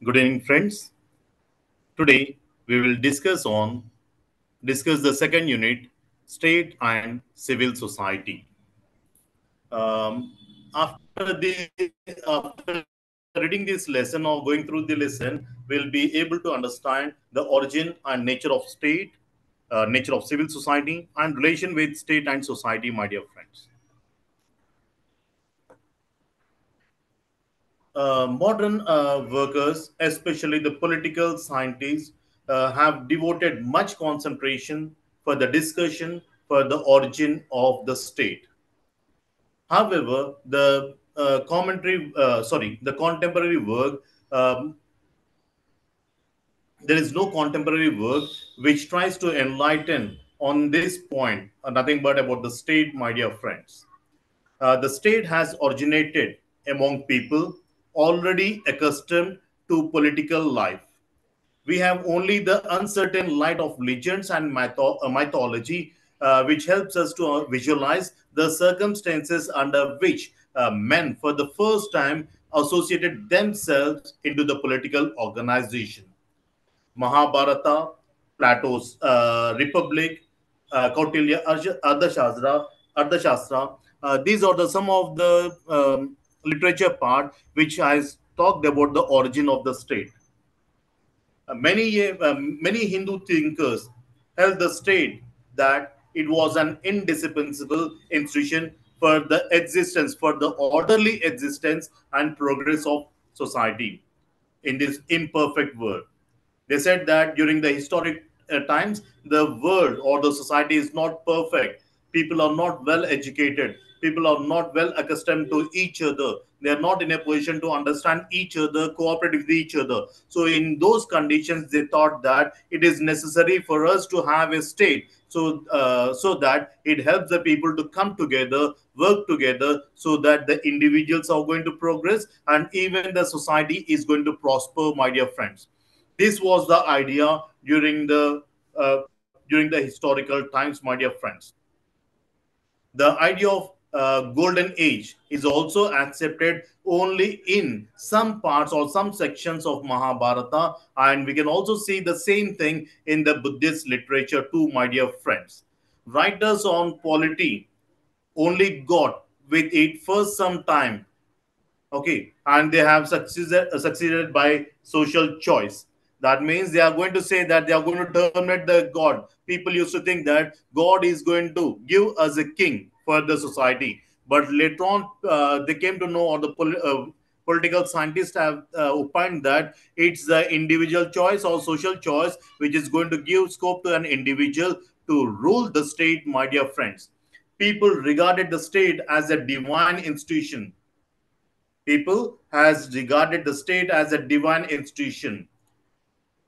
Good evening, friends. Today we will discuss the second unit, state and civil society. Um, after reading this lesson or going through the lesson, we'll be able to understand the origin and nature of state, nature of civil society, and relation with state and society, my dear friends. Modern workers, especially the political scientists, have devoted much concentration for the discussion for the origin of the state. However, the contemporary work, um, there is no contemporary work which tries to enlighten on this point, nothing but about the state, my dear friends. The state has originated among people already accustomed to political life. We have only the uncertain light of legends and mythology, which helps us to visualize the circumstances under which men, for the first time, associated themselves into the political organization. Mahabharata, Plato's Republic, Kautilya Ardhashastra. These are some of the literature part which has talked about the origin of the state. Many Hindu thinkers held the state that it was an indispensable institution for the existence, for the orderly existence and progress of society in this imperfect world. They said that during the historic times, the world or the society is not perfect. People are not well educated. People are not well accustomed to each other. They are not in a position to understand each other, cooperate with each other. So, in those conditions, they thought that it is necessary for us to have a state so that it helps the people to come together, work together, so that the individuals are going to progress and even the society is going to prosper, my dear friends. This was the idea during the historical times, my dear friends. The idea of golden age is also accepted only in some parts or some sections of Mahabharata, and we can also see the same thing in the Buddhist literature too, my dear friends. Writers on polity only got with it for some time, okay, and they have succeeded by social choice. That means they are going to say that they are going to terminate the god. People used to think that god is going to give us a king for the society, but later on they came to know, or the political scientists have opined that it's the individual choice or social choice which is going to give scope to an individual to rule the state, my dear friends. People regarded the state as a divine institution. People has regarded the state as a divine institution,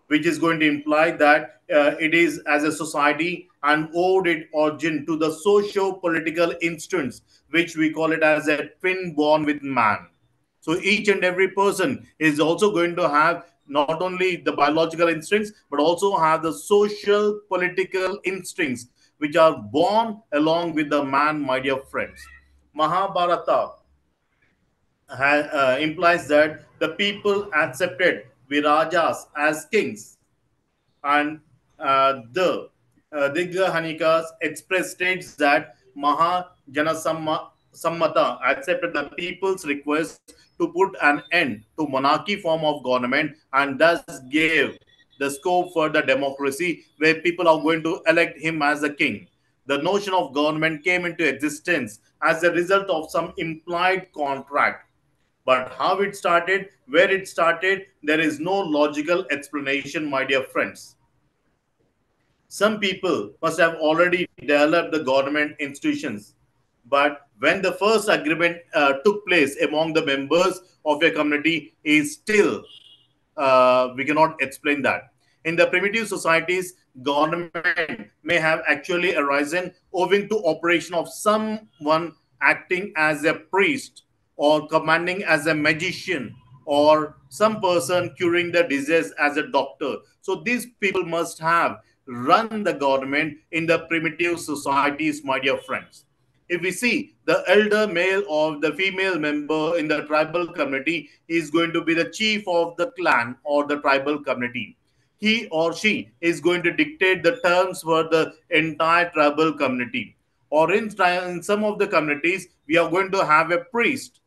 which is going to imply that it is as a society and owed its origin to the socio-political instance, which we call it as a twin born with man. So each and every person is also going to have not only the biological instincts but also have the social political instincts which are born along with the man, my dear friends. Mahabharata implies that the people accepted Virajas as kings, and the Digha Hanikas express states that Sammata accepted the people's request to put an end to monarchy form of government and thus gave the scope for the democracy where people are going to elect him as a king. The notion of government came into existence as a result of some implied contract, but how it started, where it started, there is no logical explanation, my dear friends. Some people must have already developed the government institutions, but when the first agreement took place among the members of a community, is still we cannot explain that. In the primitive societies, government may have actually arisen owing to operation of someone acting as a priest or commanding as a magician or some person curing the disease as a doctor. So these people must have run the government in the primitive societies, my dear friends. If we see the elder male or the female member in the tribal community is going to be the chief of the clan or the tribal community. He or she is going to dictate the terms for the entire tribal community. Or in some of the communities, we are going to have a priest.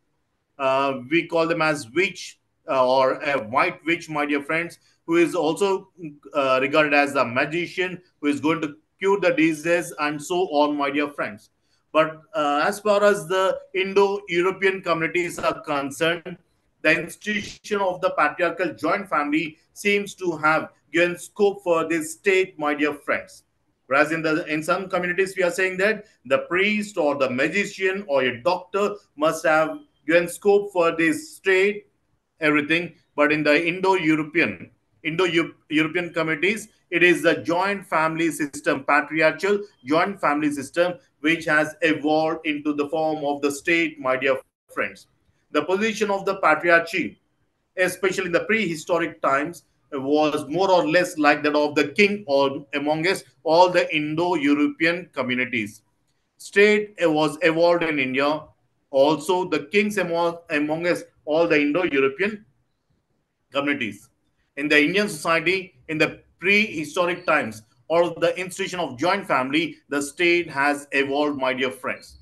We call them as witch or a white witch, my dear friends, who is also regarded as a magician who is going to cure the diseases and so on, my dear friends. But as far as the Indo-European communities are concerned, the institution of the patriarchal joint family seems to have given scope for this state, my dear friends. Whereas in some communities, we are saying that the priest or the magician or a doctor must have given scope for this state, everything. But in the Indo-European communities, it is the joint family system, patriarchal joint family system, which has evolved into the form of the state, my dear friends. The position of the patriarchy, especially in the prehistoric times, was more or less like that of the king or amongst all the Indo-European communities. State was evolved in India. Also, the kings amongst all the Indo-European communities. In the Indian society, in the prehistoric times, or the institution of joint family, the state has evolved, my dear friends.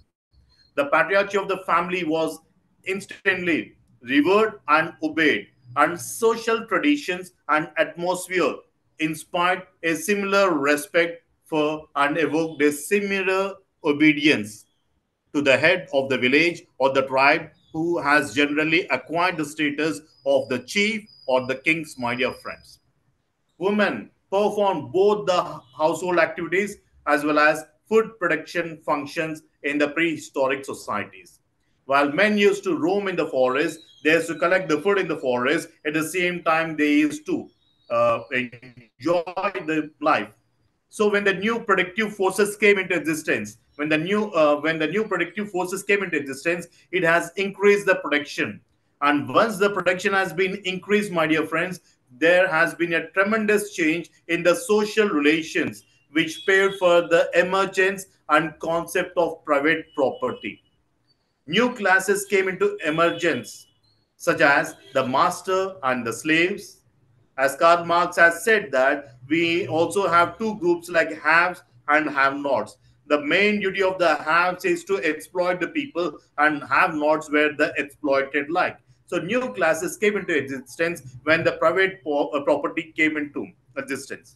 The patriarchy of the family was instantly revered and obeyed, and social traditions and atmosphere inspired a similar respect for and evoked a similar obedience to the head of the village or the tribe who has generally acquired the status of the chief or the king's, my dear friends. Women performed both the household activities as well as food production functions in the prehistoric societies. While men used to roam in the forest, they used to collect the food in the forest. At the same time, they used to enjoy the life. So when the new productive forces came into existence, when the new productive forces came into existence, it has increased the production. And once the production has been increased, my dear friends, there has been a tremendous change in the social relations, which paved for the emergence and concept of private property. New classes came into emergence, such as the master and the slaves. As Karl Marx has said that we also have two groups like haves and have-nots. The main duty of the haves is to exploit the people, and have-nots were the exploited like. So new classes came into existence when the private property came into existence.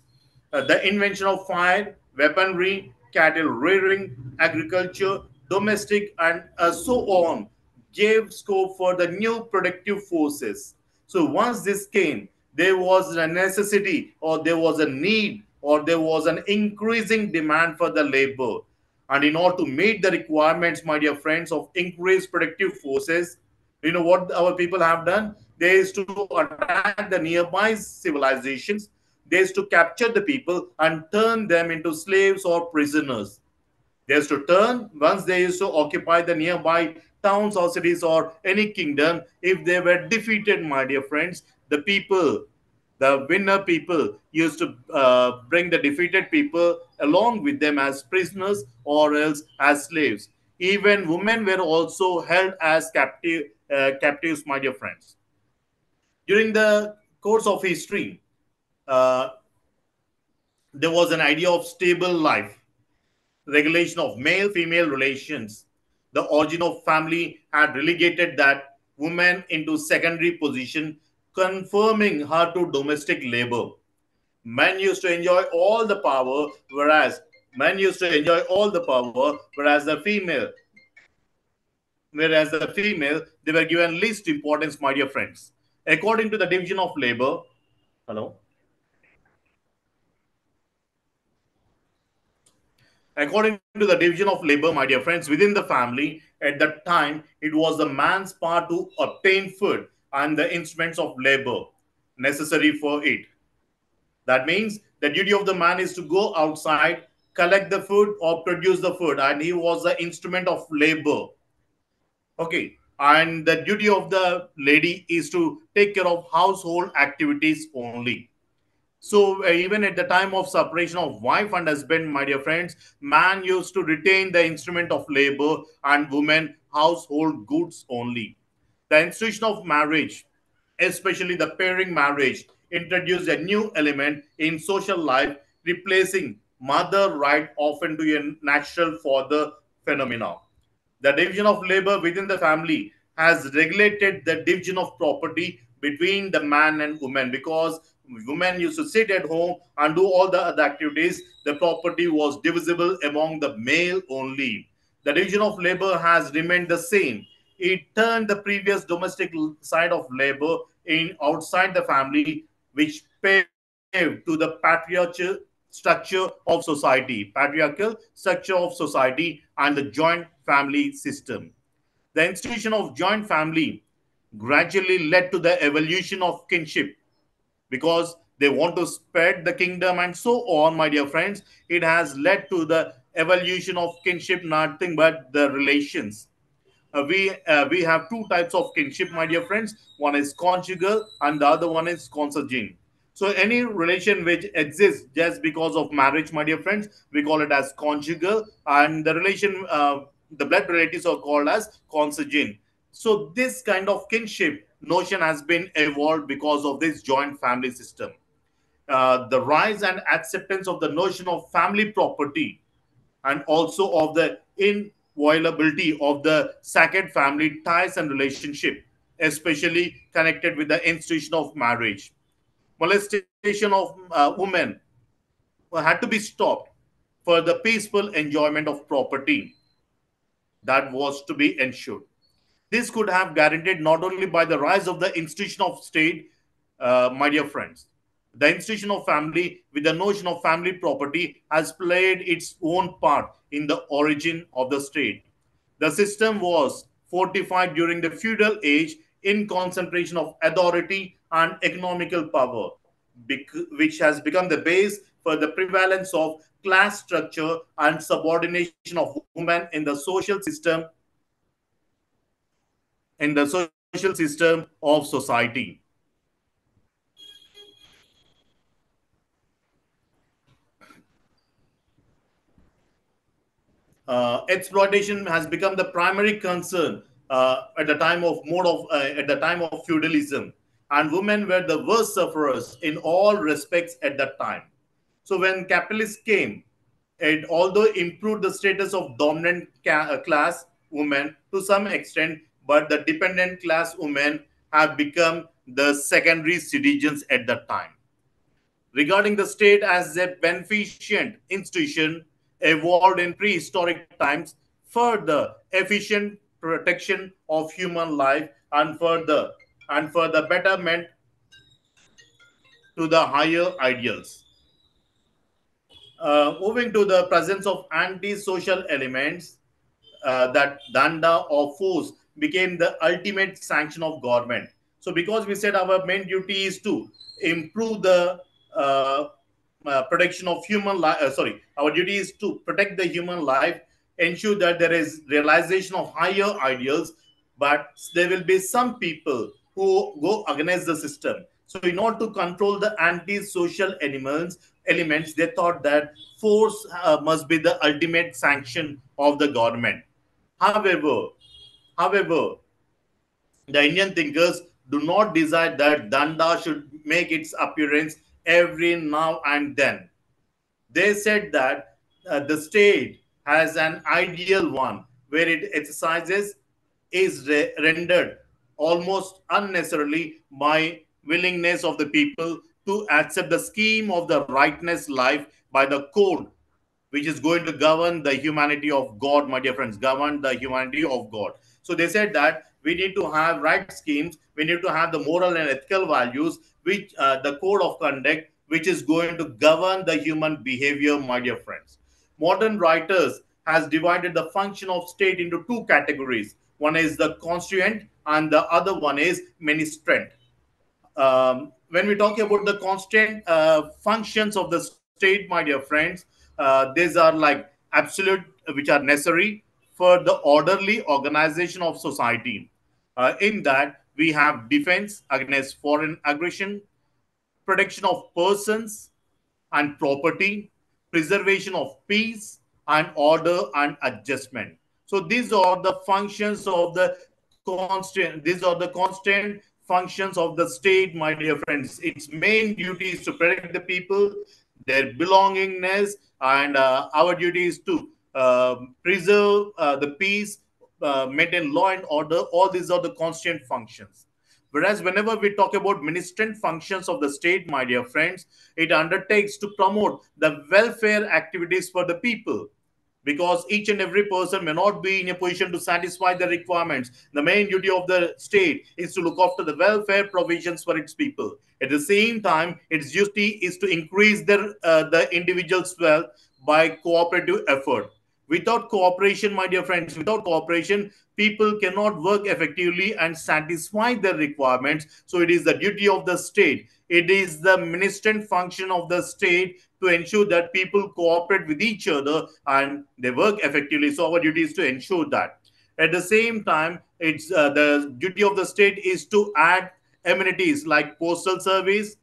The invention of fire, weaponry, cattle rearing, agriculture, domestic, and so on gave scope for the new productive forces. So once this came, there was a necessity, or there was a need, or there was an increasing demand for the labor. And in order to meet the requirements, my dear friends, of increased productive forces, you know what our people have done? They used to attack the nearby civilizations. They used to capture the people and turn them into slaves or prisoners. They used to turn, once they used to occupy the nearby towns or cities or any kingdom, if they were defeated, my dear friends, the people, the winner people, used to bring the defeated people along with them as prisoners or else as slaves. Even women were also held as captives, my dear friends. During the course of history, uh, there was an idea of stable life, regulation of male female relations. The origin of family had relegated that woman into secondary position, confirming her to domestic labor. Men used to enjoy all the power, men used to enjoy all the power, whereas the female, they were given least importance, my dear friends. According to the division of labor, hello, according to the division of labor, my dear friends, within the family, at that time, it was the man's part to obtain food and the instruments of labor necessary for it. That means the duty of the man is to go outside, collect the food or produce the food, and he was the instrument of labor. Okay. And the duty of the lady is to take care of household activities only. So even at the time of separation of wife and husband, my dear friends, man used to retain the instrument of labor and women household goods only. The institution of marriage, especially the pairing marriage, introduced a new element in social life, replacing mother right often to a natural father phenomena. The division of labor within the family has regulated the division of property between the man and woman, because women used to sit at home and do all the other activities. The property was divisible among the male only. The division of labor has remained the same. It turned the previous domestic side of labor in outside the family, which paved to the patriarchal structure of society, and the joint family system. The institution of joint family gradually led to the evolution of kinship, because they want to spread the kingdom and so on, my dear friends. It has led to the evolution of kinship, nothing but the relations. We have two types of kinship, my dear friends. One is conjugal and the other one is consanguine. So any relation which exists just because of marriage, my dear friends, we call it as conjugal, and the relation, the blood relatives are called as consanguine. So this kind of kinship notion has been evolved because of this joint family system. The rise and acceptance of the notion of family property, and also of the inviolability of the sacred family ties and relationship, especially connected with the institution of marriage. Molestation of women had to be stopped for the peaceful enjoyment of property that was to be ensured. This could have guaranteed not only by the rise of the institution of state, my dear friends. The institution of family, with the notion of family property, has played its own part in the origin of the state. The system was fortified during the feudal age in concentration of authority and economical power, which has become the base for the prevalence of class structure and subordination of women in the social system of society. Exploitation has become the primary concern at the time of feudalism, and women were the worst sufferers in all respects at that time. So when capitalists came, it although improved the status of dominant class women to some extent, but the dependent class women have become the secondary citizens at that time. Regarding the state as a beneficent institution evolved in prehistoric times for the efficient protection of human life, and for the betterment to the higher ideals. Moving to the presence of anti-social elements, that danda or force became the ultimate sanction of government. So because we said our main duty is to improve the uh, protection of human life, sorry, our duty is to protect the human life, ensure that there is realization of higher ideals, but there will be some people who go against the system. So in order to control the anti-social elements, they thought that force must be the ultimate sanction of the government. However, however, the Indian thinkers do not desire that danda should make its appearance every now and then. They said that the state has an ideal one where it exercises is rendered almost unnecessarily by willingness of the people to accept the scheme of the rightness life by the code, which is going to govern the humanity of God, my dear friends, govern the humanity of God. So they said that we need to have right schemes, we need to have the moral and ethical values, which the code of conduct, which is going to govern the human behavior, my dear friends. Modern writers has divided the function of state into two categories. One is the constituent, and the other one is ministrant. When we talk about the constant functions of the state, my dear friends, these are like absolute, which are necessary for the orderly organization of society. In that, we have defense against foreign aggression, protection of persons and property, preservation of peace and order and adjustment. So these are the functions of the constant. These are the constant functions of the state, my dear friends. Its main duty is to protect the people, their belongingness, and our duty is to preserve the peace, maintain law and order. All these are the constant functions. Whereas whenever we talk about ministrant functions of the state, my dear friends, it undertakes to promote the welfare activities for the people, because each and every person may not be in a position to satisfy the requirements. The main duty of the state is to look after the welfare provisions for its people. At the same time, its duty is to increase the individual's wealth by cooperative effort. Without cooperation, my dear friends, without cooperation, people cannot work effectively and satisfy their requirements. So it is the duty of the state. It is the ministrant function of the state to ensure that people cooperate with each other and they work effectively. So our duty is to ensure that. At the same time, it's the duty of the state is to add amenities like postal service,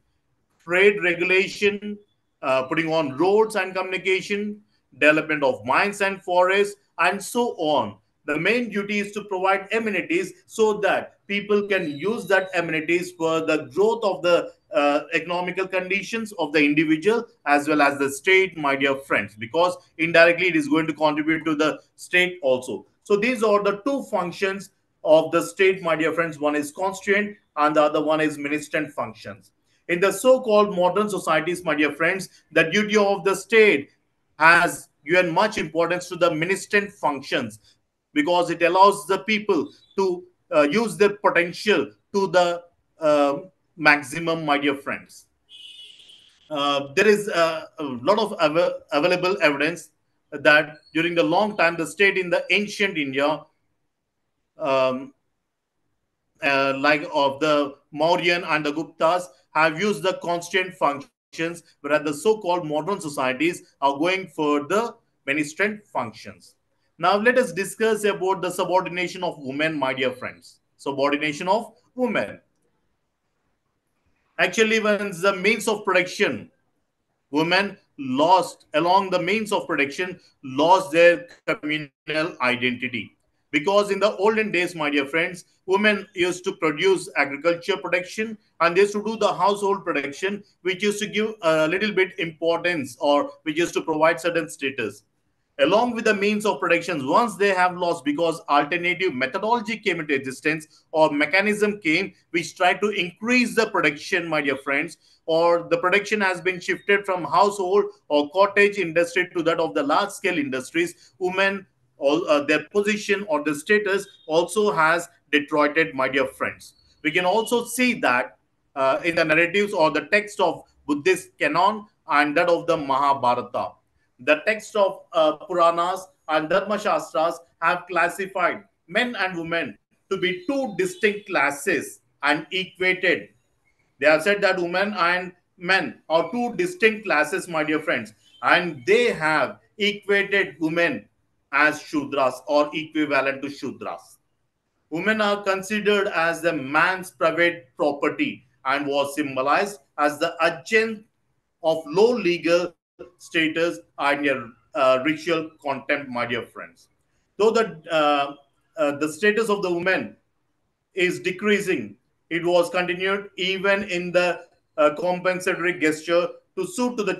trade regulation, putting on roads and communication, development of mines and forests, and so on. The main duty is to provide amenities so that people can use that amenities for the growth of the economical conditions of the individual as well as the state, my dear friends, because indirectly it is going to contribute to the state also. So these are the two functions of the state, my dear friends. One is constituent and the other one is ministrant functions. In the so-called modern societies, my dear friends, the duty of the state has given much importance to the ministrant functions because it allows the people to use their potential to the uh, maximum, my dear friends. There is a lot of available evidence that during the long time, the state in the ancient India, um, like of the Mauryan and the Guptas, have used the constant functions, whereas the so-called modern societies are going for the ministrant functions. Now let us discuss about the subordination of women, my dear friends. Subordination of women. Actually, when the means of production, women lost along the means of production, lost their communal identity. Because in the olden days, my dear friends, women used to produce agriculture production and they used to do the household production, which used to give a little bit importance or which used to provide certain status along with the means of production. Once they have lost, because alternative methodology came into existence or mechanism came which tried to increase the production, my dear friends, or the production has been shifted from household or cottage industry to that of the large scale industries, women, all their position or the status also has deteriorated, my dear friends. We can also see that in the narratives or the text of Buddhist canon and that of the Mahabharata. The text of Puranas and Dharma Shastras have classified men and women to be two distinct classes and equated. They have said that women and men are two distinct classes, my dear friends, and they have equated women as Shudras or equivalent to Shudras. Women are considered as the man's private property and was symbolized as the agent of low legal status and a ritual contempt, my dear friends. Though the status of the woman is decreasing, it was continued even in the compensatory gesture to suit to the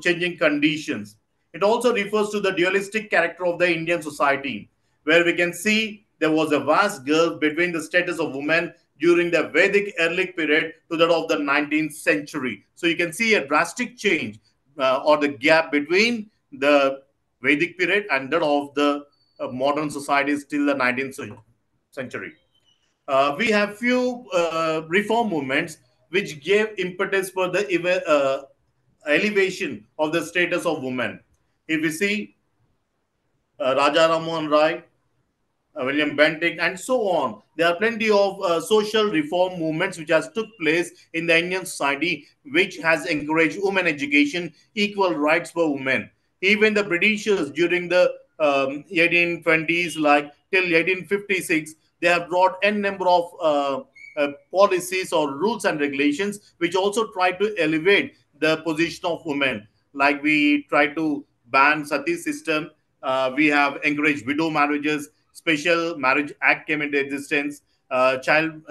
changing conditions. It also refers to the dualistic character of the Indian society, where we can see there was a vast gulf between the status of women during the Vedic early period to that of the 19th century. So you can see a drastic change or the gap between the Vedic period and that of the modern societies till the 19th century. We have few reform movements which gave impetus for the elevation of the status of women. If we see Raja Ramohan Rai, William Bentinck, and so on. There are plenty of social reform movements which has took place in the Indian society, which has encouraged women education, equal rights for women. Even the Britishers during the 1820s, like till 1856, they have brought n number of policies or rules and regulations which also try to elevate the position of women. Like we try to ban sati system, we have encouraged widow marriages, special marriage act came into existence, child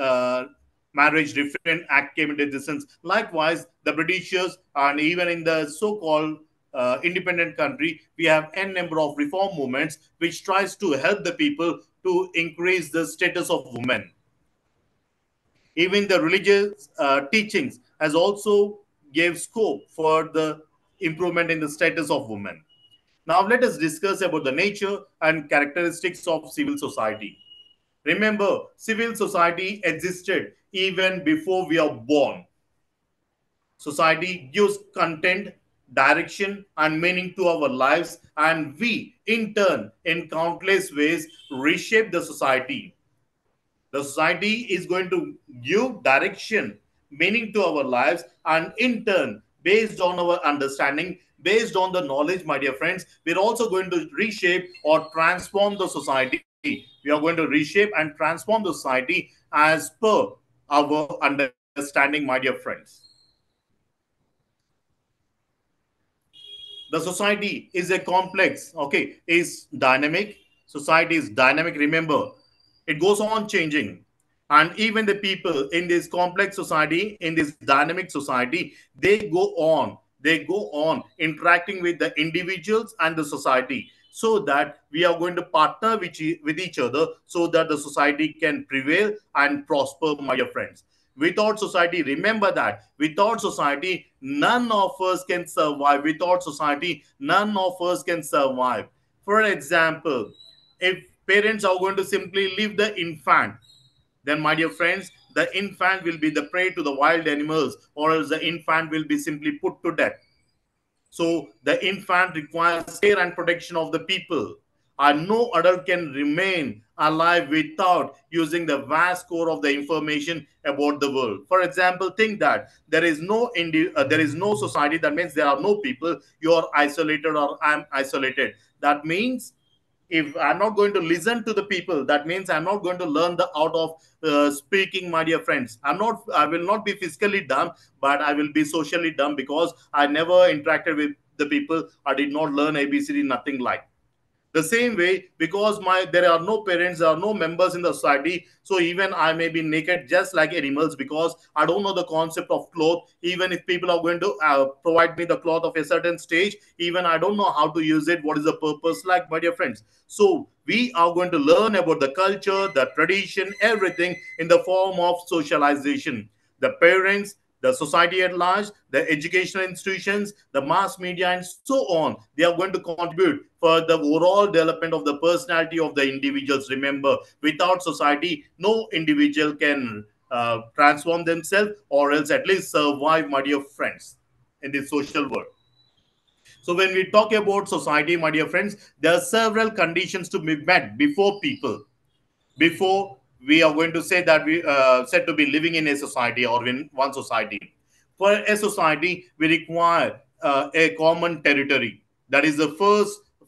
marriage reform act came into existence. Likewise, the Britishers and even in the so-called independent country, we have n number of reform movements which tries to help the people to increase the status of women. Even the religious teachings has also gave scope for the improvement in the status of women. Now let us discuss about the nature and characteristics of civil society. Remember, civil society existed even before we are born. Society gives content, direction, and meaning to our lives, and we, in turn, in countless ways, reshape the society. The society is going to give direction, meaning to our lives, and in turn, based on our understanding, based on the knowledge, my dear friends, we're also going to reshape or transform the society. We are going to reshape and transform the society as per our understanding, my dear friends. The society is a complex, okay, is dynamic. Society is dynamic, remember, it goes on changing. And even the people in this complex society, in this dynamic society, they go on interacting with the individuals and the society, so that we are going to partner with each other, so that the society can prevail and prosper, my dear friends. Without society, remember that without society, none of us can survive. Without society, none of us can survive. For example, if parents are going to simply leave the infant, then, my dear friends, the infant will be the prey to the wild animals, or else the infant will be simply put to death. So the infant requires care and protection of the people. And no adult can remain alive without using the vast core of the information about the world. For example, think that there is no society. That means there are no people. You are isolated or I'm isolated. That means if I'm not going to listen to the people, that means I'm not going to learn the art of speaking, my dear friends. I will not be physically dumb, but I will be socially dumb, because I never interacted with the people. I did not learn abcd, nothing like the same way, because my there are no parents, there are no members in the society, so even I may be naked just like animals, because I don't know the concept of cloth. Even if people are going to provide me the cloth of a certain stage, even I don't know how to use it, what is the purpose, like, my dear friends. So we are going to learn about the culture, the tradition, everything in the form of socialization. The parents, the society at large, the educational institutions, the mass media, and so on. They are going to contribute for the overall development of the personality of the individuals. Remember, without society, no individual can transform themselves, or else at least survive, my dear friends, in this social world. So when we talk about society, my dear friends, there are several conditions to be met before we are going to say that we said to be living in a society or in one society. For a society, we require a common territory. That is the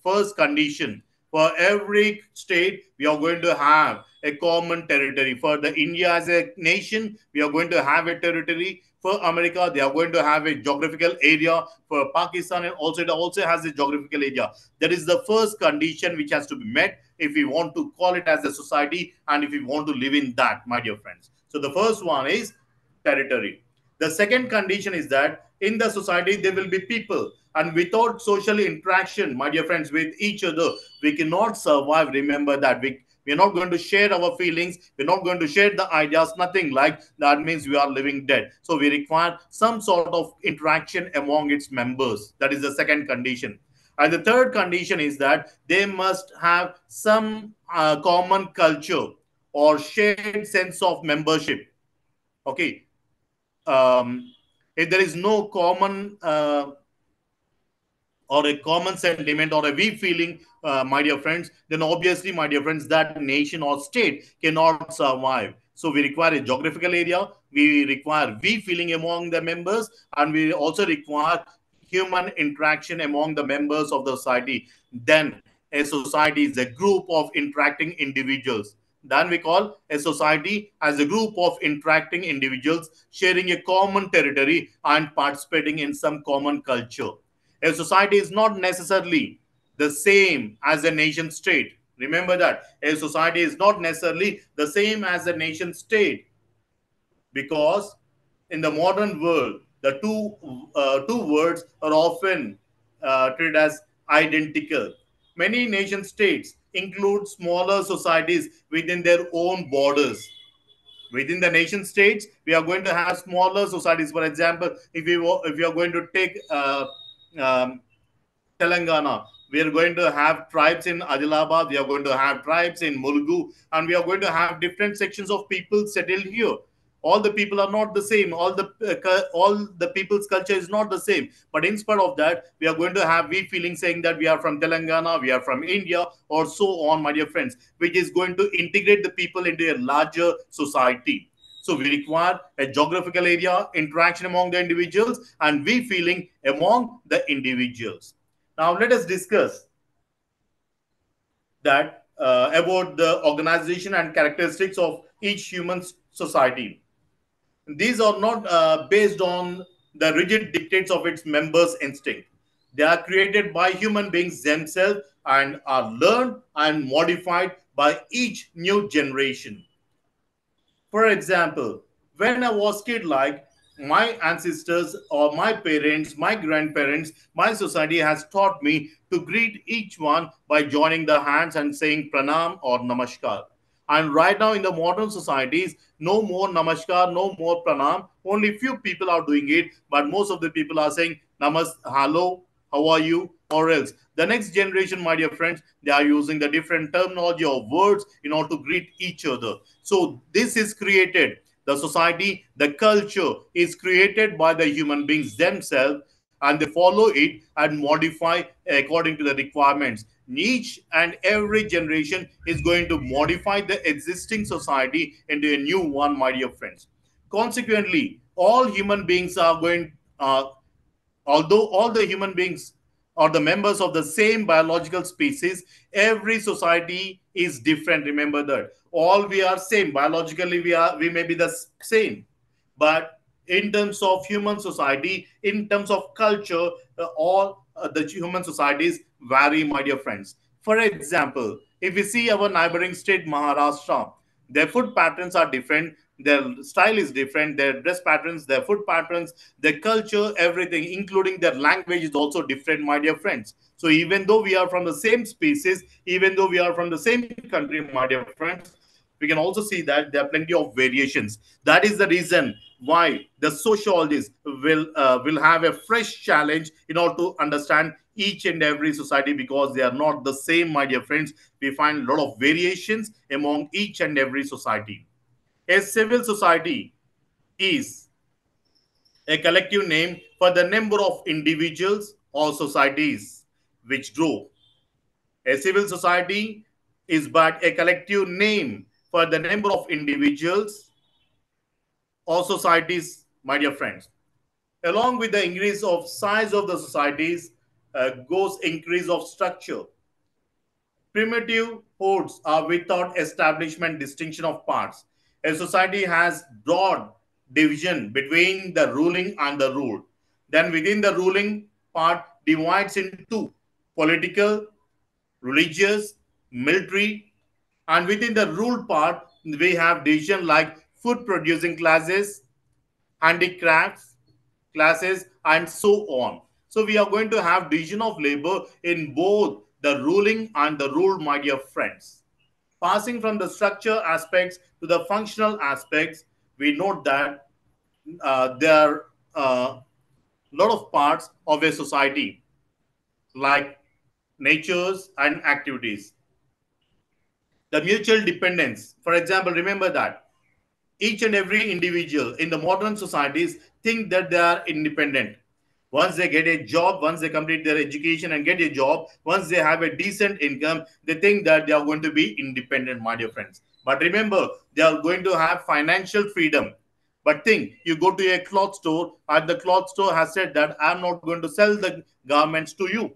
first condition. For every state, we are going to have a common territory. For the India as a nation, we are going to have a territory. For America, they are going to have a geographical area. For Pakistan, and also it also has a geographical area. That is the first condition which has to be met if we want to call it as a society, and if we want to live in that, my dear friends. So the first one is territory. The second condition is that in the society there will be people, and without social interaction, my dear friends, with each other, we cannot survive. Remember that we're not going to share our feelings, we're not going to share the ideas, nothing like that, means we are living dead. So we require some sort of interaction among its members. That is the second condition. And the third condition is that they must have some common culture or shared sense of membership. Okay. Um, if there is no common or a common sentiment or a we feeling, my dear friends, then obviously, my dear friends, that nation or state cannot survive. So we require a geographical area, we require we feeling among the members, and we also require human interaction among the members of the society. Then a society is a group of interacting individuals. Then we call a society as a group of interacting individuals sharing a common territory and participating in some common culture. A society is not necessarily the same as a nation state. Remember that a society is not necessarily the same as a nation state, because in the modern world, the two words are often treated as identical. Many nation states include smaller societies within their own borders. Within the nation states, we are going to have smaller societies. For example, if you are going to take um, Telangana, we are going to have tribes in Adilabad, we are going to have tribes in Mulgu, and we are going to have different sections of people settled here. All the people are not the same. All the people's culture is not the same. But in spite of that, we are going to have we feeling saying that we are from Telangana, we are from India, or so on, my dear friends, which is going to integrate the people into a larger society. So we require a geographical area, interaction among the individuals, and we feeling among the individuals. Now let us discuss that about the organization and characteristics of each human society. These are not based on the rigid dictates of its members' instinct. They are created by human beings themselves and are learned and modified by each new generation. For example, when I was kid, like my ancestors or my parents, my grandparents, my society has taught me to greet each one by joining the hands and saying pranam or namaskar. And right now in the modern societies, no more namaskar, no more pranam. Only few people are doing it, but most of the people are saying hello, how are you, or else. The next generation, my dear friends, they are using the different terminology of words in order to greet each other. So this is created. The society, the culture is created by the human beings themselves, and they follow it and modify according to the requirements. Each and every generation is going to modify the existing society into a new one, my dear friends. Consequently, all human beings are going, although all the human beings are the members of the same biological species, every society is different. Remember that all we are same biologically, we may be the same, but in terms of human society, in terms of culture, all the human societies vary, my dear friends. For example, if we see our neighboring state Maharashtra, their food patterns are different, their style is different, their dress patterns, their food patterns, their culture, everything, including their language, is also different, my dear friends. So even though we are from the same species, even though we are from the same country, my dear friends, we can also see that there are plenty of variations. That is the reason why the sociologists will have a fresh challenge in order to understand each and every society, because they are not the same, my dear friends. We find a lot of variations among each and every society. A civil society is a collective name for the number of individuals or societies which grow. A civil society is but a collective name for the number of individuals or societies, my dear friends. Along with the increase of size of the societies goes increase of structure. Primitive hordes are without establishment distinction of parts. A society has broad division between the ruling and the ruled. Then within the ruling part divides into political, religious, military, and within the ruled part we have division like food producing classes, handicrafts classes, and so on. So we are going to have division of labor in both the ruling and the ruled, my dear friends. Passing from the structure aspects to the functional aspects, we note that there are a lot of parts of a society like natures and activities. The mutual dependence, for example, remember that each and every individual in the modern societies think that they are independent. Once they get a job, once they complete their education and get a job, once they have a decent income, they think that they are going to be independent, my dear friends. But remember, they are going to have financial freedom. But think, you go to a cloth store and the cloth store has said that I'm not going to sell the garments to you.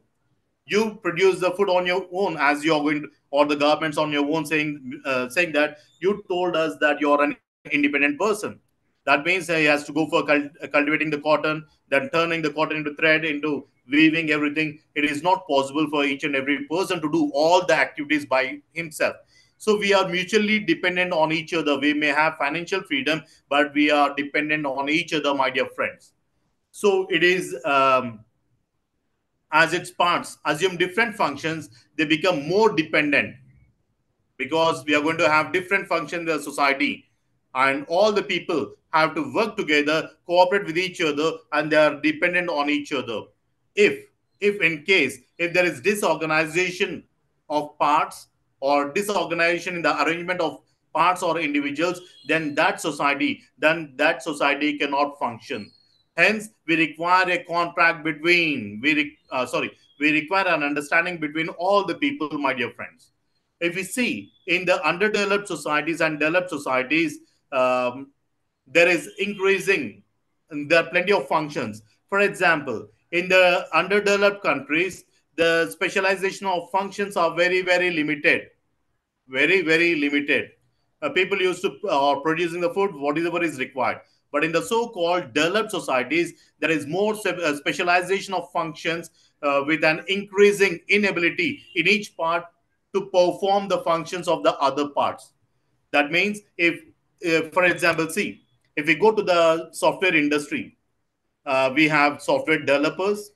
You produce the food on your own, as you're going to, or the governments on your own, saying that you told us that you're an independent person. That means he has to go for cultivating the cotton, then turning the cotton into thread, into weaving everything. It is not possible for each and every person to do all the activities by himself. So we are mutually dependent on each other. We may have financial freedom, but we are dependent on each other, my dear friends. So it is, as its parts assume different functions, they become more dependent, because we are going to have different functions in the society, and all the people have to work together, cooperate with each other, and they are dependent on each other. If in case if there is disorganization of parts, or disorganization in the arrangement of parts or individuals, then that society cannot function. Hence we require a contract between we require an understanding between all the people, my dear friends. If we see in the underdeveloped societies and developed societies, um, there is increasing, there are plenty of functions. For example, in the underdeveloped countries, the specialization of functions are very, very limited, very, very limited. People used to, or producing the food whatever is required. But in the so-called developed societies, there is more specialization of functions, with an increasing inability in each part to perform the functions of the other parts. That means, if for example, see, if we go to the software industry, we have software developers,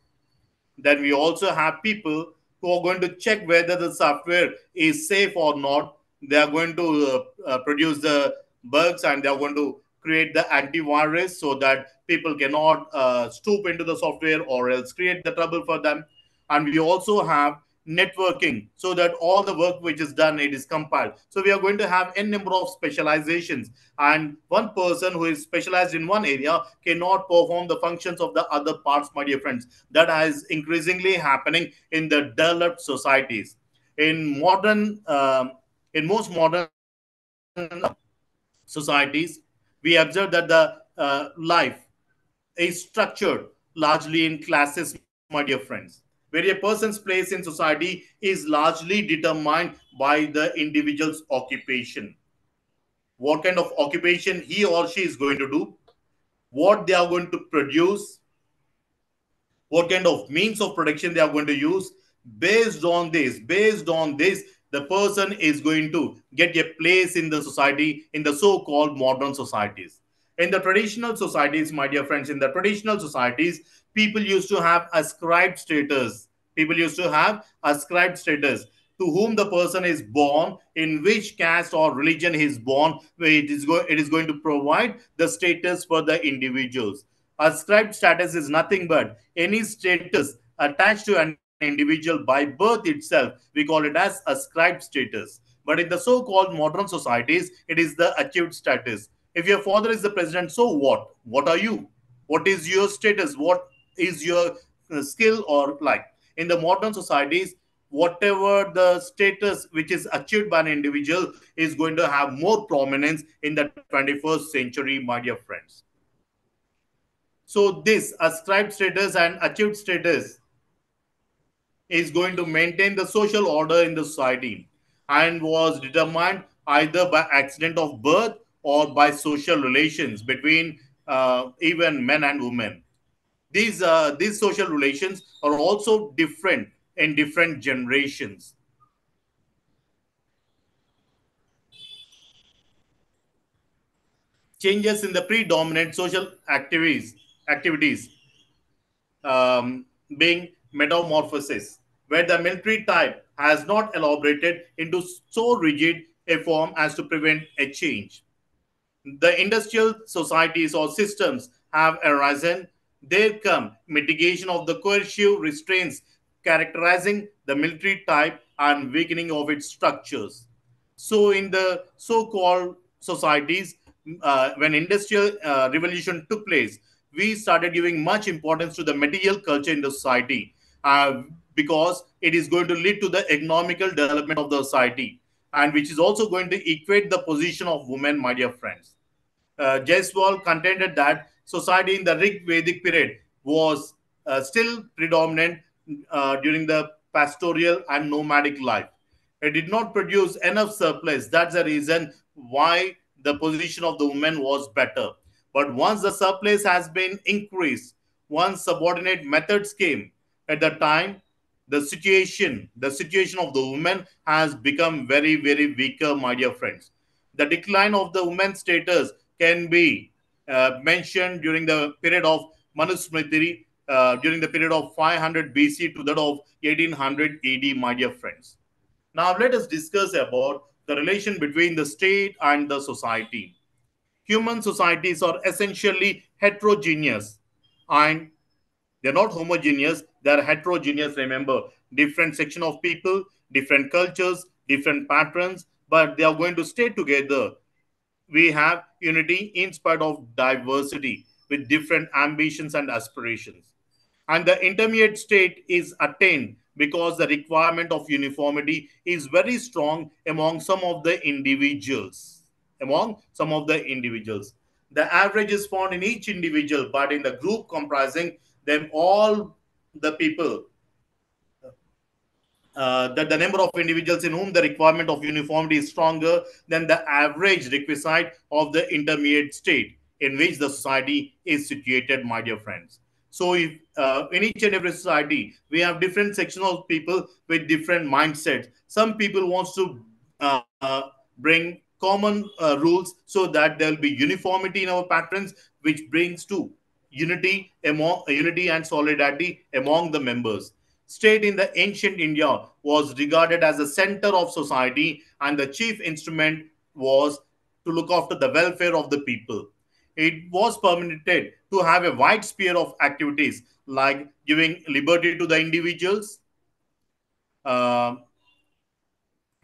then we also have people who are going to check whether the software is safe or not. They are going to produce the bugs, and they are going to create the antivirus so that people cannot stoop into the software or else create the trouble for them. And we also have networking, so that all the work which is done, it is compiled. So we are going to have n number of specializations, and one person who is specialized in one area cannot perform the functions of the other parts, my dear friends. That is increasingly happening in the developed societies. In modern, in most modern societies, we observe that the life is structured largely in classes, my dear friends, where a person's place in society is largely determined by the individual's occupation. What kind of occupation he or she is going to do, what they are going to produce, what kind of means of production they are going to use. Based on this, the person is going to get a place in the society, in the so-called modern societies. In the traditional societies, my dear friends, in the traditional societies, people used to have ascribed status. People used to have ascribed status to whom the person is born, in which caste or religion he is born. It is going to provide the status for the individuals. Ascribed status is nothing but any status attached to an individual by birth itself. We call it as ascribed status. But in the so-called modern societies, it is the achieved status. If your father is the president, so what? What are you? What is your status? What is your skill or like? In the modern societies, whatever the status which is achieved by an individual is going to have more prominence in the 21st century, my dear friends. So this ascribed status and achieved status is going to maintain the social order in the society, and was determined either by accident of birth or by social relations between even men and women. These social relations are also different in different generations. Changes in the predominant social activities being metamorphosis, where the military type has not elaborated into so rigid a form as to prevent a change. The industrial societies or systems have arisen. There come mitigation of the coercive restraints characterizing the military type and weakening of its structures. So, in the so-called societies, when industrial revolution took place, we started giving much importance to the material culture in the society, because it is going to lead to the economical development of the society, and which is also going to equate the position of women, my dear friends. Jaiswal contended that society in the Rig Vedic period was still predominant during the pastoral and nomadic life. It did not produce enough surplus. That's the reason why the position of the women was better. But once the surplus has been increased, once subordinate methods came, at the time the situation of the women has become very, very weaker, my dear friends. The decline of the women's status can be mentioned during the period of Manusmriti, during the period of 500 BC to that of 1800 AD, my dear friends. Now let us discuss about the relation between the state and the society. Human societies are essentially heterogeneous, and they're not homogeneous, they're heterogeneous. Remember, different section of people, different cultures, different patterns, but they are going to stay together. We have unity in spite of diversity with different ambitions and aspirations. And the intermediate state is attained because the requirement of uniformity is very strong among some of the individuals. Among some of the individuals. The average is found in each individual, but in the group comprising them all, the people, that the number of individuals in whom the requirement of uniformity is stronger than the average requisite of the intermediate state in which the society is situated, my dear friends. So, if in each and every society we have different sections of people with different mindsets, some people wants to bring common rules so that there will be uniformity in our patterns, which brings to unity and solidarity among the members. State in the ancient India was regarded as the center of society, and the chief instrument was to look after the welfare of the people. It was permitted to have a wide sphere of activities like giving liberty to the individuals. Uh,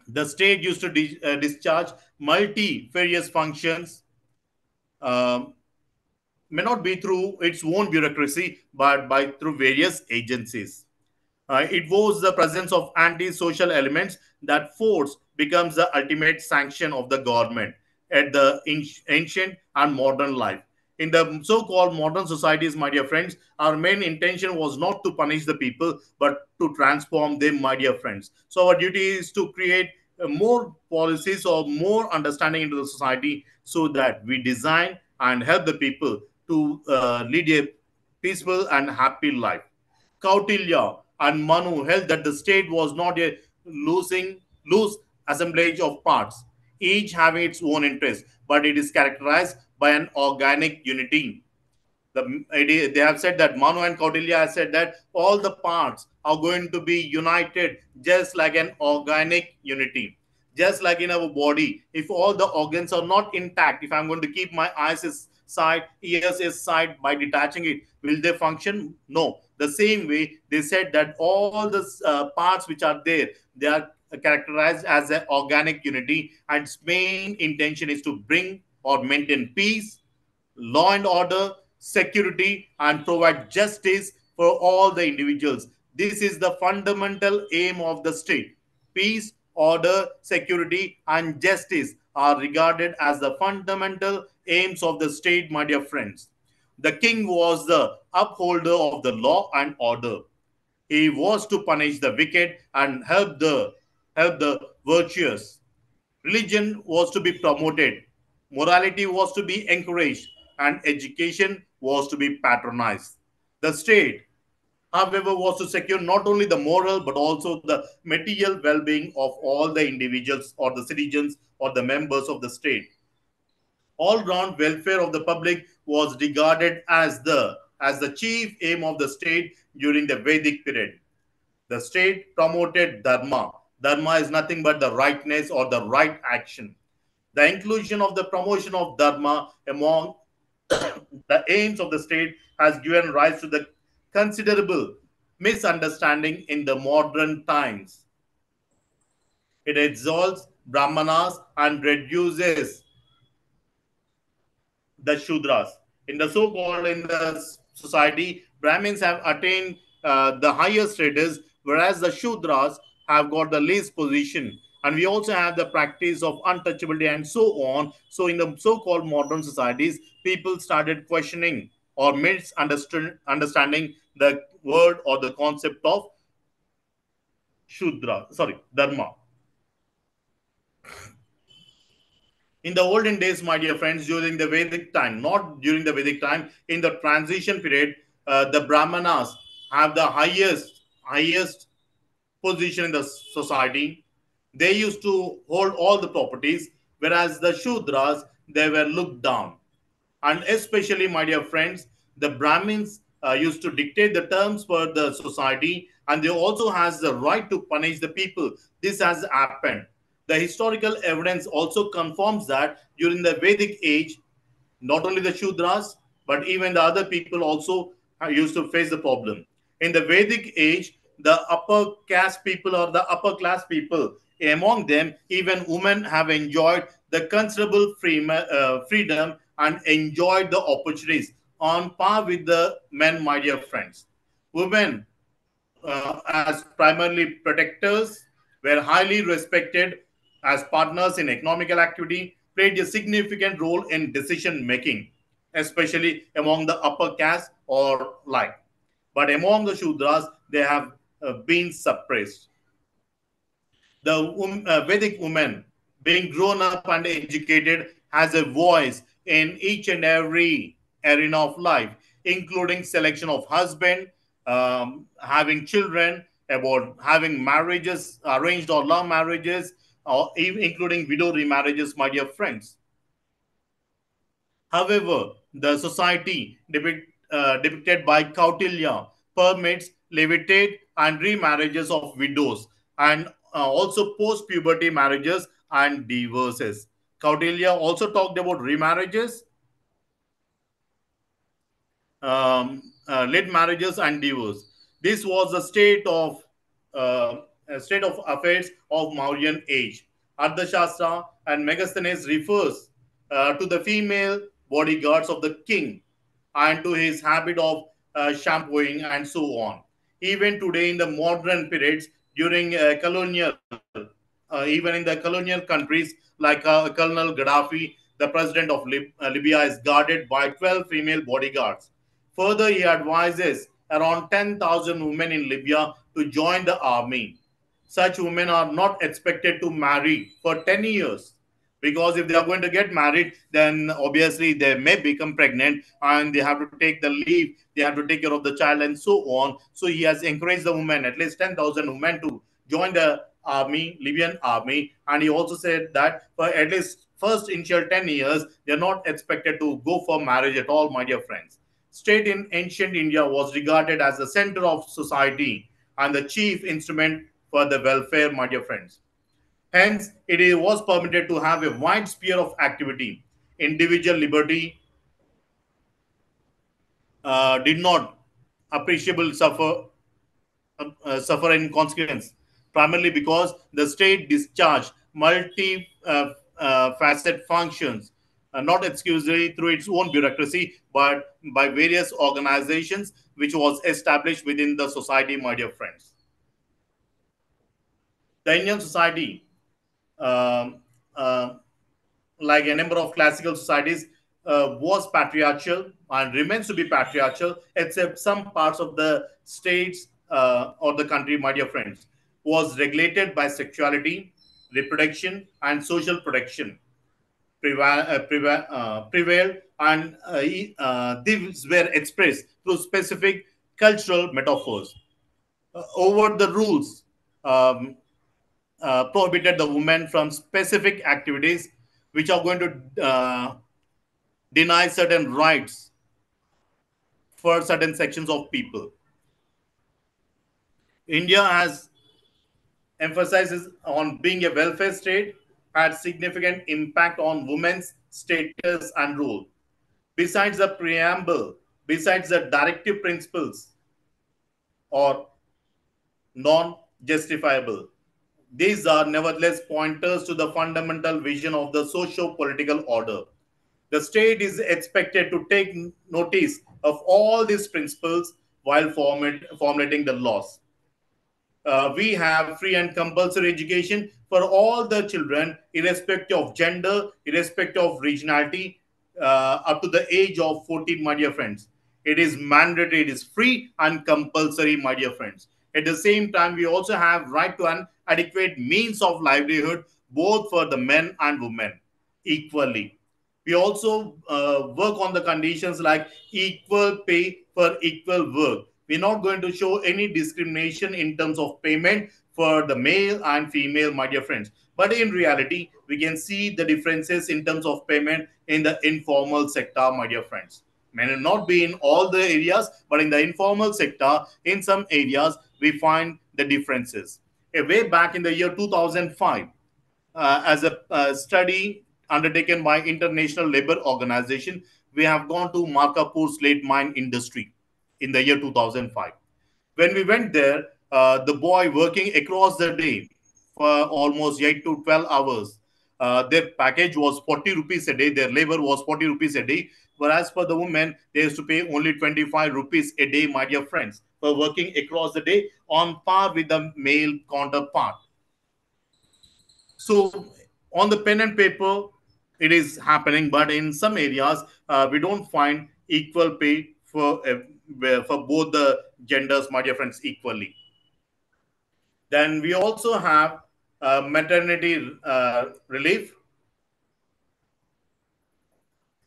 the state used to discharge multifarious functions, um, may not be through its own bureaucracy, but by through various agencies. It was the presence of anti-social elements that force becomes the ultimate sanction of the government at the ancient and modern life. In the so-called modern societies, my dear friends, our main intention was not to punish the people, but to transform them, my dear friends. So our duty is to create more policies or more understanding into the society so that we design and help the people to lead a peaceful and happy life. Kautilya and Manu held that the state was not a loose assemblage of parts, each having its own interest, but it is characterized by an organic unity. They have said that Manu and Kautilya have said that all the parts are going to be united just like an organic unity. Just like in our body, if all the organs are not intact, if I'm going to keep my eyes side, ears is side by detaching it, will they function? No. The same way they said that all the parts which are there, they are characterized as an organic unity, and its main intention is to bring or maintain peace, law and order, security, and provide justice for all the individuals. This is the fundamental aim of the state. Peace, order, security, and justice are regarded as the fundamental aims of the state, my dear friends. The king was the upholder of the law and order. He was to punish the wicked and help the virtuous. Religion was to be promoted, morality was to be encouraged, and education was to be patronized. The state, however, was to secure not only the moral but also the material well being of all the individuals or the citizens or the members of the state. All round welfare of the public was regarded as the chief aim of the state during the Vedic period. The state promoted dharma. Dharma is nothing but the rightness or the right action. The inclusion of the promotion of dharma among the aims of the state has given rise to the considerable misunderstanding in the modern times. It exalts brahmanas and reduces the Shudras. In the so-called in the society, Brahmins have attained the highest status, whereas the Shudras have got the least position. And we also have the practice of untouchability and so on. So in the so-called modern societies, people started questioning or misunderstanding the word or the concept of Shudra, sorry, Dharma. In the olden days, my dear friends, during the Vedic time, not during the Vedic time, in the transition period, the Brahmanas have the highest position in the society. They used to hold all the properties, whereas the Shudras, they were looked down. And especially, my dear friends, the Brahmins used to dictate the terms for the society, and they also has the right to punish the people. This has happened. The historical evidence also confirms that during the Vedic age, not only the Shudras, but even the other people also used to face the problem. In the Vedic age, the upper caste people or the upper class people, among them, even women have enjoyed the considerable freedom and enjoyed the opportunities on par with the men, my dear friends. Women as primarily protectors, were highly respected as partners in economical activity, played a significant role in decision making, especially among the upper caste or like. But among the Shudras, they have been suppressed. The Vedic woman, being grown up and educated, has a voice in each and every arena of life, including selection of husband, having children, about having marriages, arranged or love marriages, or including widow remarriages, my dear friends. However, the society depicted by Kautilya permits levitate and remarriages of widows and also post puberty marriages and divorces. Kautilya also talked about remarriages, late marriages and divorce. This was the state of affairs of Mauryan age. Ardhashastra and Megasthenes refers to the female bodyguards of the king and to his habit of shampooing and so on. Even today, in the modern periods during colonial, even in the colonial countries like Colonel Gaddafi, the president of Libya, is guarded by 12 female bodyguards. Further, he advises around 10,000 women in Libya to join the army. Such women are not expected to marry for 10 years because if they are going to get married, then obviously they may become pregnant and they have to take the leave, they have to take care of the child and so on. So he has encouraged the women, at least 10,000 women, to join the army, Libyan army. And he also said that for at least first initial 10 years, they're not expected to go for marriage at all, my dear friends. State in ancient India was regarded as the center of society and the chief instrument for the welfare, my dear friends. Hence, it was permitted to have a wide sphere of activity. Individual liberty did not appreciable suffer in consequence, primarily because the state discharged multi facet functions, not exclusively through its own bureaucracy, but by various organizations which was established within the society, my dear friends. The Indian society, um, uh, like a number of classical societies, was patriarchal and remains to be patriarchal, except some parts of the states or the country, my dear friends, was regulated by sexuality, reproduction, and social protection prevailed, and these were expressed through specific cultural metaphors. Over the rules um, prohibited the women from specific activities which are going to deny certain rights for certain sections of people. India has emphasizes on being a welfare state, had significant impact on women's status and role. Besides the preamble, besides the directive principles or non-justifiable, these are nevertheless pointers to the fundamental vision of the socio-political order. The state is expected to take notice of all these principles while formulating the laws. We have free and compulsory education for all the children, irrespective of gender, irrespective of regionality, up to the age of 14, my dear friends. It is mandatory, it is free and compulsory, my dear friends. At the same time, we also have right to an adequate means of livelihood, both for the men and women equally. We also work on the conditions like equal pay for equal work. We're not going to show any discrimination in terms of payment for the male and female, my dear friends. But in reality, we can see the differences in terms of payment in the informal sector, my dear friends. May not be in all the areas, but in the informal sector, in some areas, we find the differences. Way back in the year 2005, as a study undertaken by International Labour Organization, we have gone to Markapur slate mine industry in the year 2005. When we went there, the boy working across the day for almost 8 to 12 hours, their package was 40 rupees a day, their labor was 40 rupees a day. Whereas for the women, they used to pay only 25 rupees a day, my dear friends, for working across the day on par with the male counterpart. So on the pen and paper, it is happening, but in some areas, we don't find equal pay for both the genders, my dear friends, equally. Then we also have maternity relief.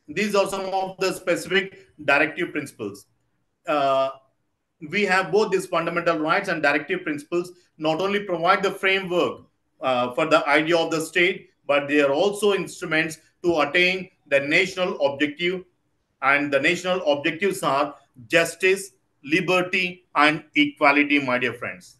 These are some of the specific directive principles. Uh, we have both these fundamental rights and directive principles not only provide the framework for the idea of the state, but they are also instruments to attain the national objective. And the national objectives are justice, liberty, and equality, my dear friends.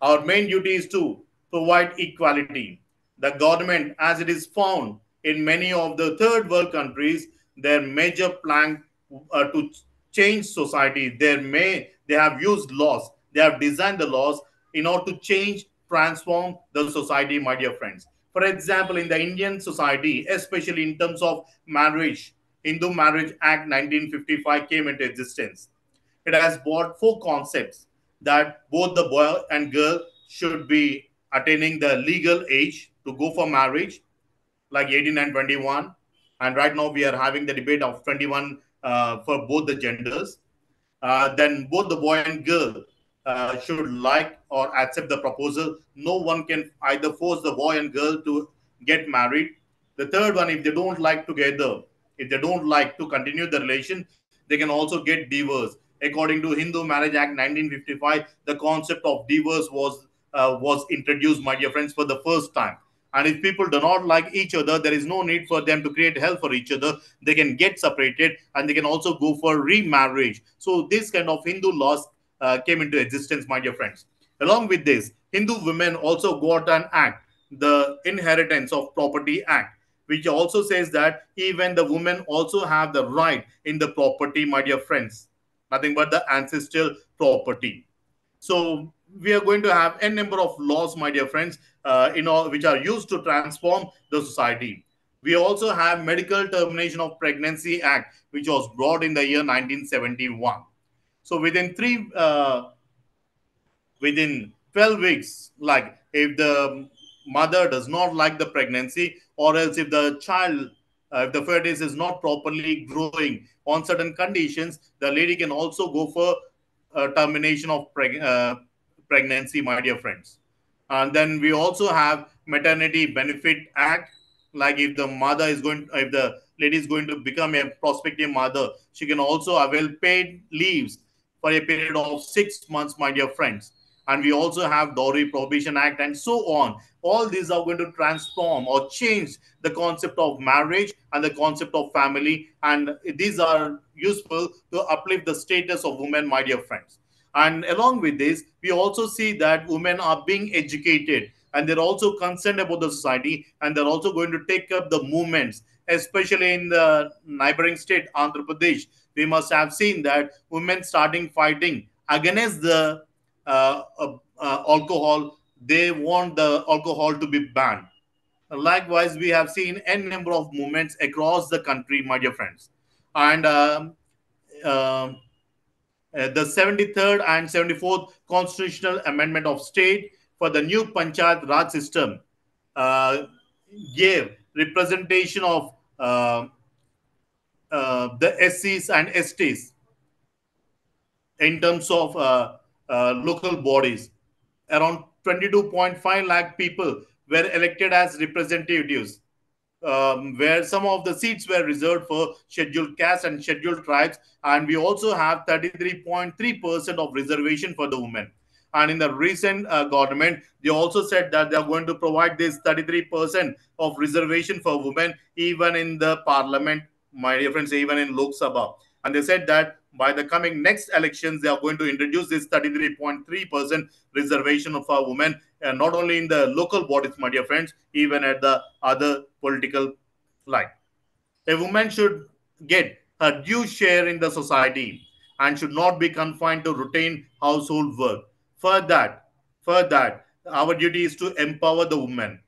Our main duty is to provide equality. The government, as it is found in many of the third world countries, their major plan to change society, they have used laws, they have designed the laws in order to change, transform the society, my dear friends. For example, in the Indian society, especially in terms of marriage, Hindu Marriage Act 1955 came into existence. It has brought four concepts: that both the boy and girl should be attaining the legal age to go for marriage, like 18 and 21. And right now we are having the debate of 21 for both the genders. Then both the boy and girl should like or accept the proposal. No one can either force the boy and girl to get married. The third one, if they don't like together, if they don't like to continue the relation, they can also get divorce. According to Hindu Marriage Act 1955, the concept of divorce was introduced, my dear friends, for the first time. And if people do not like each other, there is no need for them to create hell for each other. They can get separated and they can also go for remarriage. So this kind of Hindu laws came into existence, my dear friends. Along with this, Hindu women also got an act, the Inheritance of Property Act, which also says that even the women also have the right in the property, my dear friends, nothing but the ancestral property. So we are going to have a number of laws, my dear friends, which are used to transform the society. We also have Medical Termination of Pregnancy Act, which was brought in the year 1971. So within 12 weeks, like if the mother does not like the pregnancy, or else if the child, if the fetus is not properly growing on certain conditions, the lady can also go for termination of pregnancy, my dear friends. And then we also have Maternity Benefit Act. Like if the lady is going to become a prospective mother, she can also avail paid leaves for a period of 6 months, my dear friends. And we also have Dowry Prohibition Act and so on. All these are going to transform or change the concept of marriage and the concept of family, and these are useful to uplift the status of women, my dear friends. And along with this, we also see that women are being educated and they're also concerned about the society, and they're also going to take up the movements, especially in the neighboring state, Andhra Pradesh. We must have seen that women starting fighting against the alcohol. They want the alcohol to be banned. Likewise, we have seen n number of movements across the country, my dear friends. And um, the 73rd and 74th constitutional amendment of state for the new Panchayat Raj system uh, gave representation of the SCs and STs in terms of local bodies. Around 22.5 lakh people were elected as representatives, where some of the seats were reserved for scheduled castes and scheduled tribes, and we also have 33.3% of reservation for the women. And in the recent government, they also said that they are going to provide this 33% of reservation for women even in the parliament, my dear friends, even in Lok Sabha. And they said that by the coming next elections, they are going to introduce this 33.3% reservation for women, not only in the local bodies, my dear friends, even at the other political line. A woman should get her due share in the society and should not be confined to routine household work. For that, our duty is to empower the woman.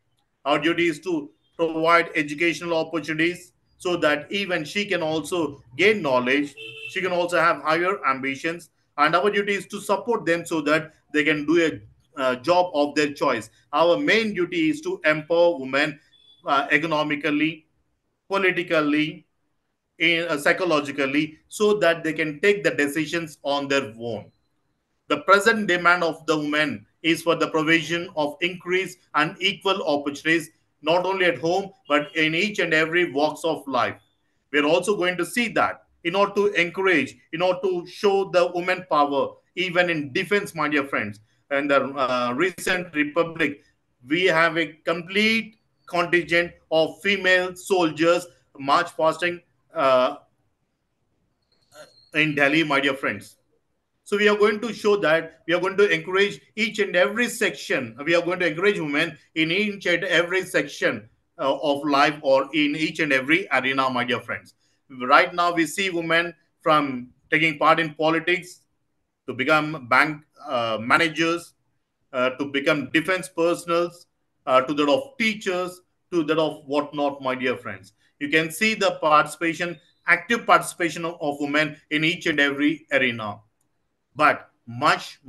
Our duty is to provide educational opportunities so that even she can also gain knowledge, she can also have higher ambitions, and our duty is to support them so that they can do a job of their choice. Our main duty is to empower women economically, politically, psychologically, so that they can take the decisions on their own. The present demand of the women is for the provision of increased and equal opportunities, not only at home, but in each and every walks of life. We're also going to see that in order to encourage, in order to show the women power, even in defense, my dear friends. In the recent republic, we have a complete contingent of female soldiers march fasting in Delhi, my dear friends. So we are going to show that we are going to encourage each and every section. We are going to encourage women in each and every section of life, or in each and every arena, my dear friends. Right now, we see women from taking part in politics to become bank managers, to become defense personals, to that of teachers, to that of whatnot, my dear friends. You can see the participation, active participation of women in each and every arena. But much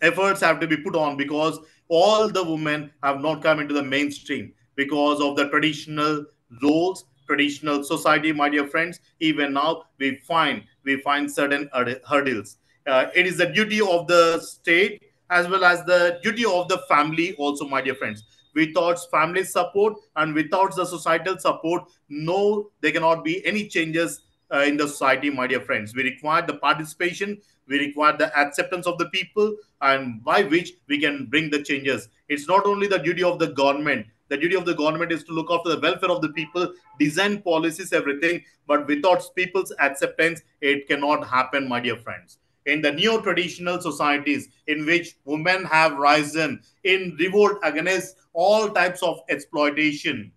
efforts have to be put on, because all the women have not come into the mainstream because of the traditional roles, traditional society, my dear friends. Even now we find certain hurdles. It is the duty of the state as well as the duty of the family also, my dear friends. Without family support and without the societal support, no, there cannot be any changes in the society, my dear friends. We require the participation, we require the acceptance of the people, and by which we can bring the changes. It's not only the duty of the government. The duty of the government is to look after the welfare of the people, design policies, everything. But without people's acceptance, it cannot happen, my dear friends. In the neo traditional societies in which women have risen in revolt against all types of exploitation,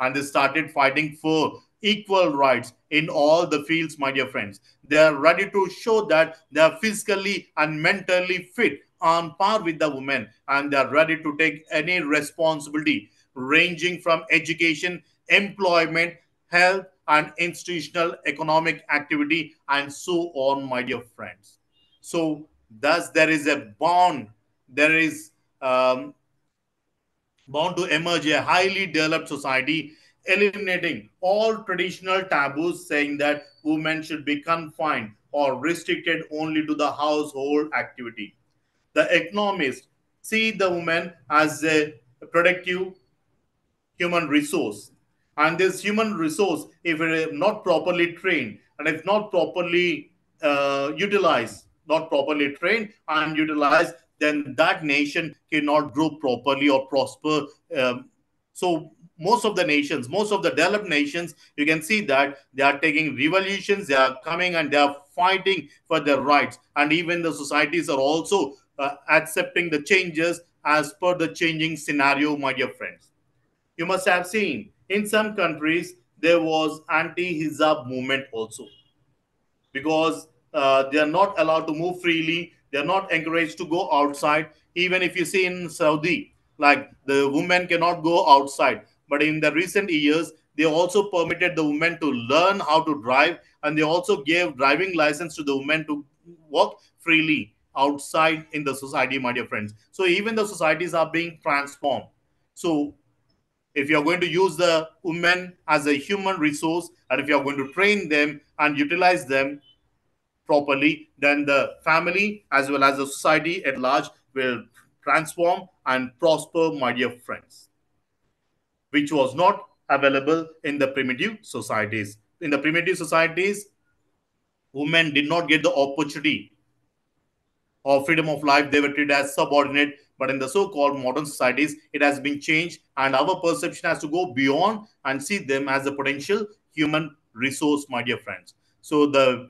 and they started fighting for equal rights in all the fields, my dear friends. They are ready to show that they are physically and mentally fit on par with the women, and they are ready to take any responsibility ranging from education, employment, health, and institutional economic activity, and so on, my dear friends. So, thus, there is a bond, there is bound to emerge a highly developed society, eliminating all traditional taboos, saying that women should be confined or restricted only to the household activity. The economists see the woman as a productive human resource. And this human resource, if it is not properly trained and if not properly utilized, not properly trained and utilized, then that nation cannot grow properly or prosper. So most of the nations, most of the developed nations, you can see that they are taking revolutions, they are coming and they are fighting for their rights. And even the societies are also accepting the changes as per the changing scenario, my dear friends. You must have seen in some countries there was anti-hijab movement also, because they are not allowed to move freely. They are not encouraged to go outside. Even if you see in Saudi, like the women cannot go outside. But in the recent years, they also permitted the women to learn how to drive, and they also gave driving license to the women to walk freely outside in the society, my dear friends. So even the societies are being transformed. So if you're going to use the women as a human resource, and if you're going to train them and utilize them properly, then the family as well as the society at large will transform and prosper, my dear friends, which was not available in the primitive societies. In the primitive societies, women did not get the opportunity or freedom of life. They were treated as subordinate. But in the so-called modern societies, it has been changed, and our perception has to go beyond and see them as a potential human resource, my dear friends. So the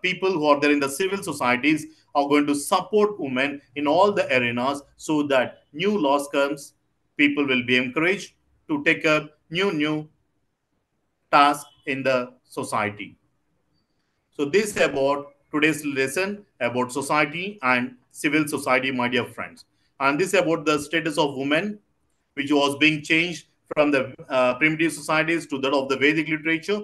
people who are there in the civil societies are going to support women in all the arenas, so that new laws comes, people will be encouraged to take up new tasks in the society. So this about today's lesson about society and civil society, my dear friends. And this about the status of women, which was being changed from the primitive societies to that of the Vedic literature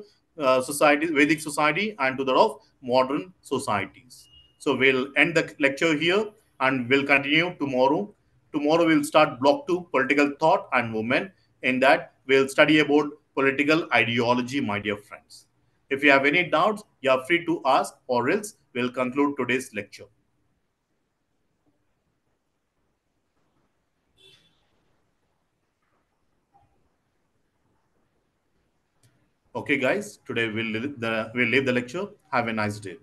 society, Vedic society, and to that of modern societies. So we'll end the lecture here and we'll continue tomorrow. Tomorrow we'll start block two, political thought and movement. In that we'll study about political ideology, my dear friends. If you have any doubts, you are free to ask, or else we'll conclude today's lecture. Okay, guys, today we'll leave the lecture. Have a nice day.